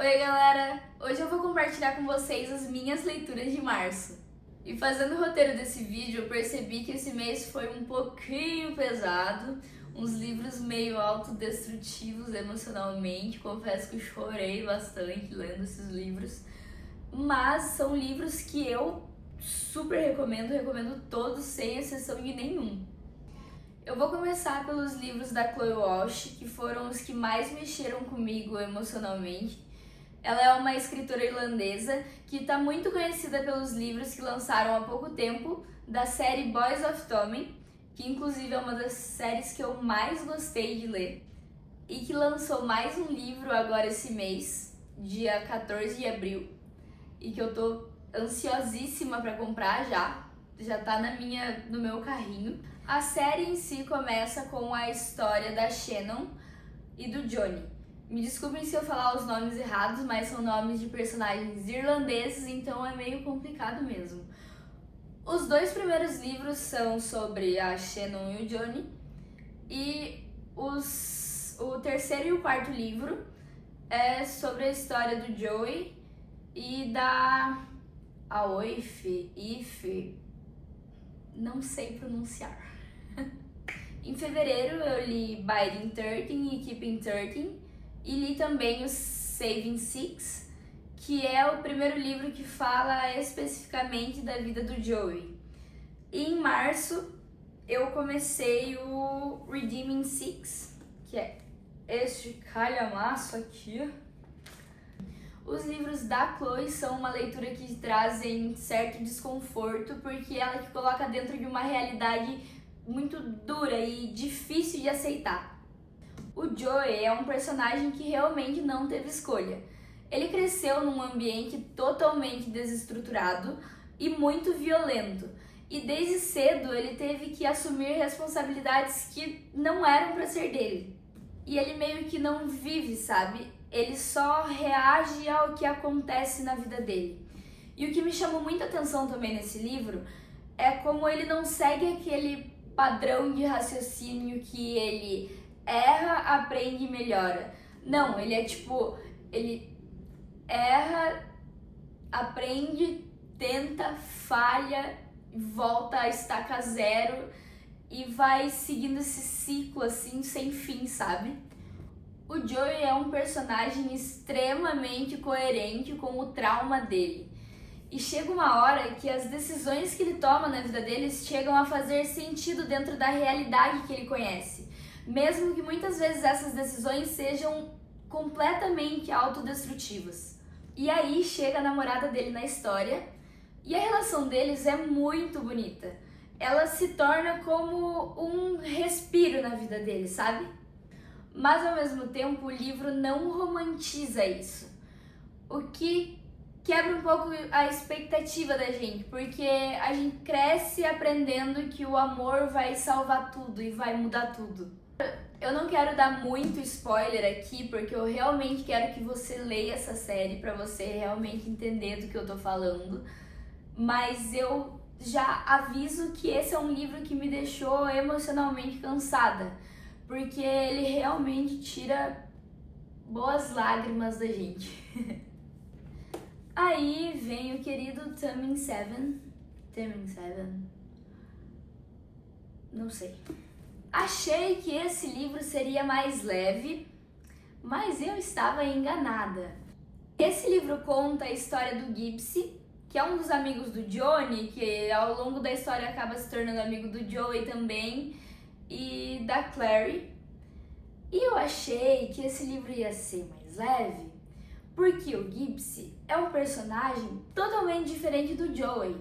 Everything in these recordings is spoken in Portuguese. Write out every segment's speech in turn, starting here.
Oi galera, hoje eu vou compartilhar com vocês as minhas leituras de março. E fazendo o roteiro desse vídeo eu percebi que esse mês foi um pouquinho pesado, uns livros meio autodestrutivos emocionalmente, confesso que eu chorei bastante lendo esses livros, mas são livros que eu super recomendo todos sem exceção de nenhum. Eu vou começar pelos livros da Chloe Walsh, que foram os que mais mexeram comigo emocionalmente. Ela é uma escritora irlandesa que está muito conhecida pelos livros que lançaram há pouco tempo da série Boys of Tommen, que inclusive é uma das séries que eu mais gostei de ler, e que lançou mais um livro agora esse mês, dia 14 de abril, e que eu tô ansiosíssima para comprar já tá no meu carrinho. A série em si começa com a história da Shannon e do Johnny. Me desculpem se eu falar os nomes errados, mas são nomes de personagens irlandeses, então é meio complicado mesmo. Os dois primeiros livros são sobre a Shannon e o Johnny, e o terceiro e o quarto livro é sobre a história do Joey e da Ife, não sei pronunciar. Em fevereiro eu li Biding 13 e Keeping 13 e li também o Saving Six, que é o primeiro livro que fala especificamente da vida do Joey. E em março eu comecei o Redeeming Six, que é este calhamaço aqui. Os livros da Chloe são uma leitura que trazem certo desconforto, porque ela que coloca dentro de uma realidade muito dura e difícil de aceitar. O Joey é um personagem que realmente não teve escolha. Ele cresceu num ambiente totalmente desestruturado e muito violento, e desde cedo ele teve que assumir responsabilidades que não eram para ser dele. E ele meio que não vive, sabe? Ele só reage ao que acontece na vida dele. E o que me chamou muita atenção também nesse livro é como ele não segue aquele padrão de raciocínio que ele erra, aprende e melhora. Não, ele é tipo, ele erra, aprende, tenta, falha, volta a estaca zero e vai seguindo esse ciclo assim sem fim, sabe? O Joey é um personagem extremamente coerente com o trauma dele. E chega uma hora que as decisões que ele toma na vida dele chegam a fazer sentido dentro da realidade que ele conhece, mesmo que muitas vezes essas decisões sejam completamente autodestrutivas. E aí chega a namorada dele na história, e a relação deles é muito bonita. Ela se torna como um respiro na vida dele, sabe? Mas ao mesmo tempo o livro não romantiza isso, o que quebra um pouco a expectativa da gente, porque a gente cresce aprendendo que o amor vai salvar tudo e vai mudar tudo. Eu não quero dar muito spoiler aqui, porque eu realmente quero que você leia essa série para você realmente entender do que eu tô falando, mas eu já aviso que esse é um livro que me deixou emocionalmente cansada, porque ele realmente tira boas lágrimas da gente. Aí vem o querido Taming Seven, não sei. Achei que esse livro seria mais leve, mas eu estava enganada. Esse livro conta a história do Gibbs, que é um dos amigos do Johnny, que ao longo da história acaba se tornando amigo do Joey também, e da Clary. E eu achei que esse livro ia ser mais leve, porque o Gibbs é um personagem totalmente diferente do Joey.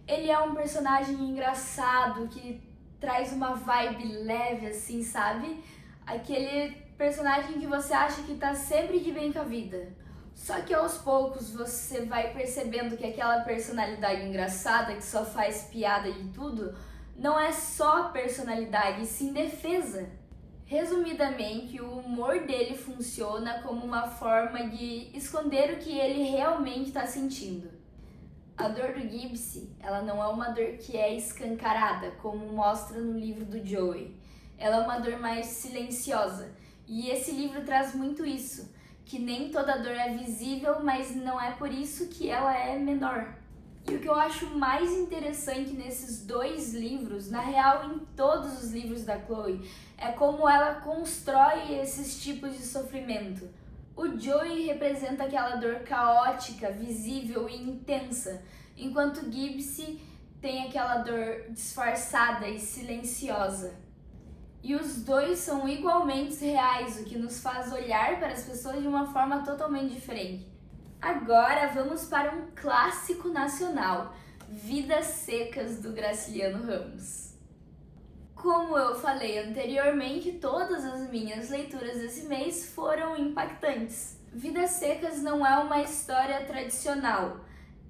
Ele é um personagem engraçado, que traz uma vibe leve assim, sabe? Aquele personagem que você acha que tá sempre de bem com a vida. Só que aos poucos você vai percebendo que aquela personalidade engraçada que só faz piada de tudo não é só personalidade, e sim defesa. Resumidamente, o humor dele funciona como uma forma de esconder o que ele realmente está sentindo. A dor do Gibbs, ela não é uma dor que é escancarada, como mostra no livro do Joey. Ela é uma dor mais silenciosa. E esse livro traz muito isso, que nem toda dor é visível, mas não é por isso que ela é menor. E o que eu acho mais interessante nesses dois livros, na real em todos os livros da Chloe, é como ela constrói esses tipos de sofrimento. O Joey representa aquela dor caótica, visível e intensa, enquanto Gibbs tem aquela dor disfarçada e silenciosa. E os dois são igualmente reais, o que nos faz olhar para as pessoas de uma forma totalmente diferente. Agora vamos para um clássico nacional, Vidas Secas, do Graciliano Ramos. Como eu falei anteriormente, todas as minhas leituras desse mês foram impactantes. Vidas Secas não é uma história tradicional.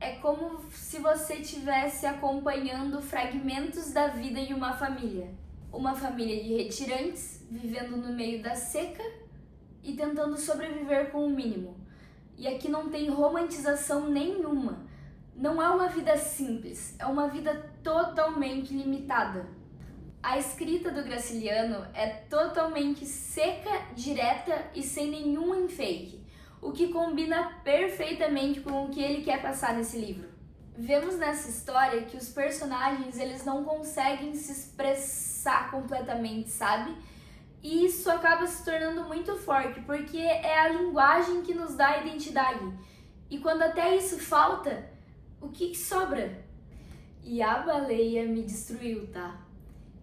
É como se você estivesse acompanhando fragmentos da vida de uma família. Uma família de retirantes, vivendo no meio da seca e tentando sobreviver com o mínimo. E aqui não tem romantização nenhuma. Não é uma vida simples, é uma vida totalmente limitada. A escrita do Graciliano é totalmente seca, direta e sem nenhum enfeite, o que combina perfeitamente com o que ele quer passar nesse livro. Vemos nessa história que os personagens eles não conseguem se expressar completamente, sabe? E isso acaba se tornando muito forte, porque é a linguagem que nos dá identidade. E quando até isso falta, o que sobra? E a baleia me destruiu, tá?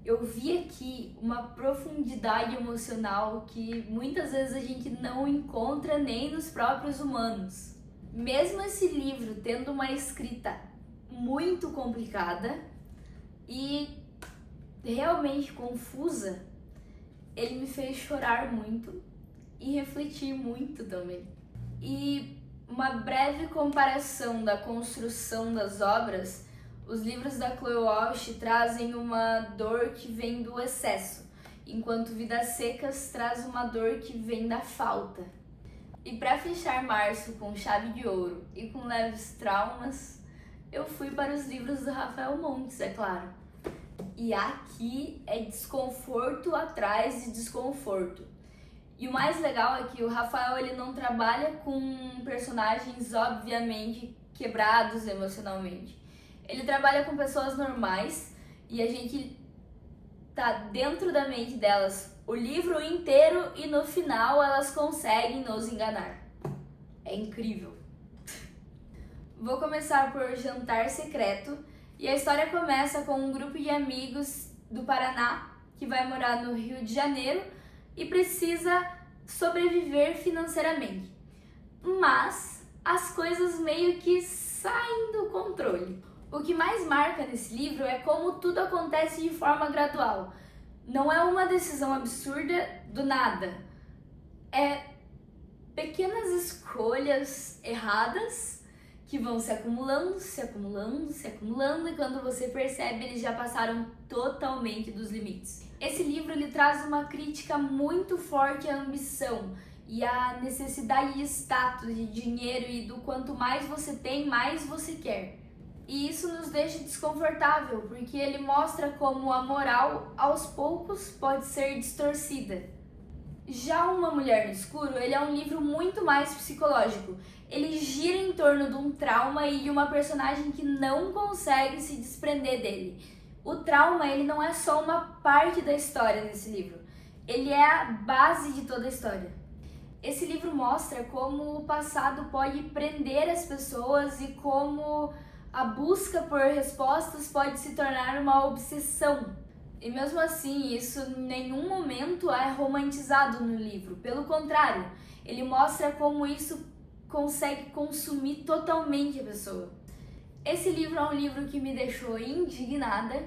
Eu vi aqui uma profundidade emocional que muitas vezes a gente não encontra nem nos próprios humanos. Mesmo esse livro tendo uma escrita muito complicada e realmente confusa, ele me fez chorar muito e refletir muito também. E uma breve comparação da construção das obras, os livros da Chloe Walsh trazem uma dor que vem do excesso, enquanto Vidas Secas traz uma dor que vem da falta. E para fechar março com chave de ouro e com leves traumas, eu fui para os livros do Rafael Montes, é claro. E aqui é desconforto atrás de desconforto. E o mais legal é que o Rafael ele não trabalha com personagens obviamente quebrados emocionalmente. Ele trabalha com pessoas normais e a gente tá dentro da mente delas o livro inteiro e no final elas conseguem nos enganar. É incrível. Vou começar por Jantar Secreto. E a história começa com um grupo de amigos do Paraná que vai morar no Rio de Janeiro e precisa sobreviver financeiramente. Mas as coisas meio que saem do controle. O que mais marca nesse livro é como tudo acontece de forma gradual. Não é uma decisão absurda do nada. É pequenas escolhas erradas que vão se acumulando, se acumulando, se acumulando, e quando você percebe, eles já passaram totalmente dos limites. Esse livro ele traz uma crítica muito forte à ambição e à necessidade de status, de dinheiro e do quanto mais você tem, mais você quer. E isso nos deixa desconfortável, porque ele mostra como a moral, aos poucos, pode ser distorcida. Já Uma Mulher no Escuro, ele é um livro muito mais psicológico. Ele gira em torno de um trauma e de uma personagem que não consegue se desprender dele. O trauma, ele não é só uma parte da história nesse livro. Ele é a base de toda a história. Esse livro mostra como o passado pode prender as pessoas e como a busca por respostas pode se tornar uma obsessão. E mesmo assim, isso em nenhum momento é romantizado no livro. Pelo contrário, ele mostra como isso consegue consumir totalmente a pessoa. Esse livro é um livro que me deixou indignada,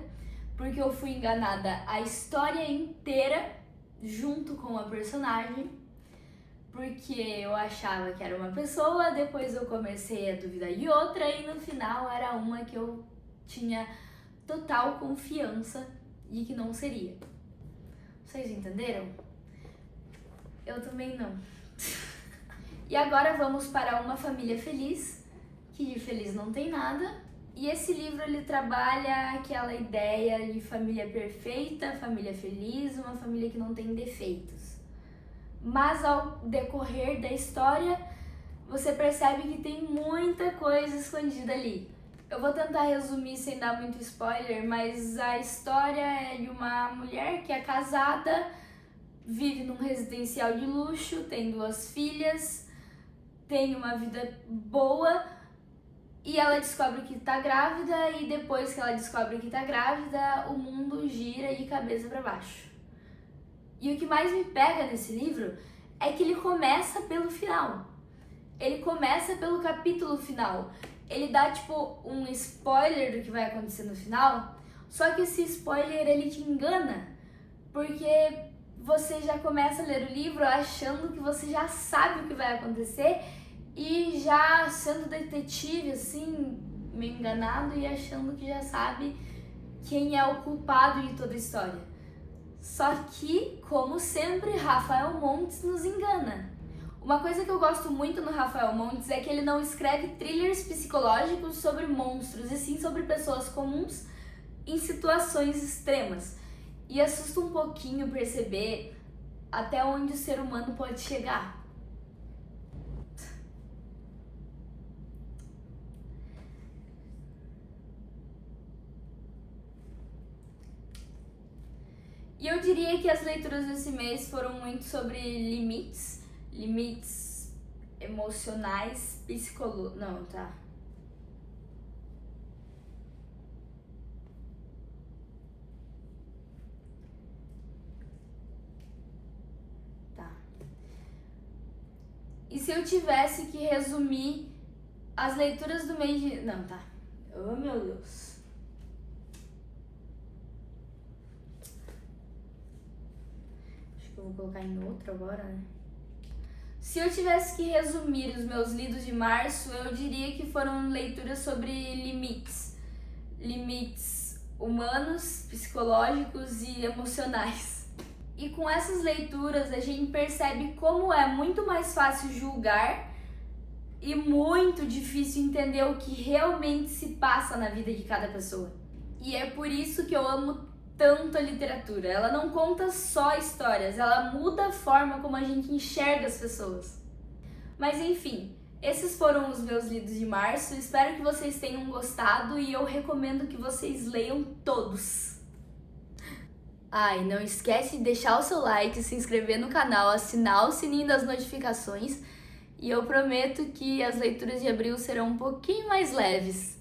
porque eu fui enganada a história inteira junto com a personagem, porque eu achava que era uma pessoa, depois eu comecei a duvidar de outra e no final era uma que eu tinha total confiança de que não seria. Vocês entenderam? Eu também não. E agora vamos para Uma Família Feliz, que de feliz não tem nada. E esse livro ele trabalha aquela ideia de família perfeita, família feliz, uma família que não tem defeitos. mas ao decorrer da história você percebe que tem muita coisa escondida ali. Eu vou tentar resumir sem dar muito spoiler, mas a história é de uma mulher que é casada, vive num residencial de luxo, tem 2 filhas, tem uma vida boa e ela descobre que tá grávida, e depois que ela descobre que tá grávida, o mundo gira de cabeça para baixo. E o que mais me pega nesse livro é que ele começa pelo final. Ele começa pelo capítulo final. Ele dá tipo um spoiler do que vai acontecer no final, só que esse spoiler ele te engana, porque você já começa a ler o livro achando que você já sabe o que vai acontecer e já sendo detetive assim, meio enganado e achando que já sabe quem é o culpado de toda a história. Só que, como sempre, Rafael Montes nos engana. Uma coisa que eu gosto muito no Rafael Montes é que ele não escreve thrillers psicológicos sobre monstros, e sim sobre pessoas comuns em situações extremas. E assusta um pouquinho perceber até onde o ser humano pode chegar. E eu diria que as leituras desse mês foram muito sobre limites emocionais, psicológicos. Não, tá. E se eu tivesse que resumir as leituras do mês de... Não, tá. Oh, meu Deus. Acho que eu vou colocar em outro agora, né? Se eu tivesse que resumir os meus lidos de março, eu diria que foram leituras sobre limites. Limites humanos, psicológicos e emocionais. E com essas leituras a gente percebe como é muito mais fácil julgar e muito difícil entender o que realmente se passa na vida de cada pessoa. E é por isso que eu amo tanto a literatura. Ela não conta só histórias, ela muda a forma como a gente enxerga as pessoas. Mas enfim, esses foram os meus lidos de março. Espero que vocês tenham gostado e eu recomendo que vocês leiam todos. E não esquece de deixar o seu like, se inscrever no canal, assinar o sininho das notificações, e eu prometo que as leituras de abril serão um pouquinho mais leves.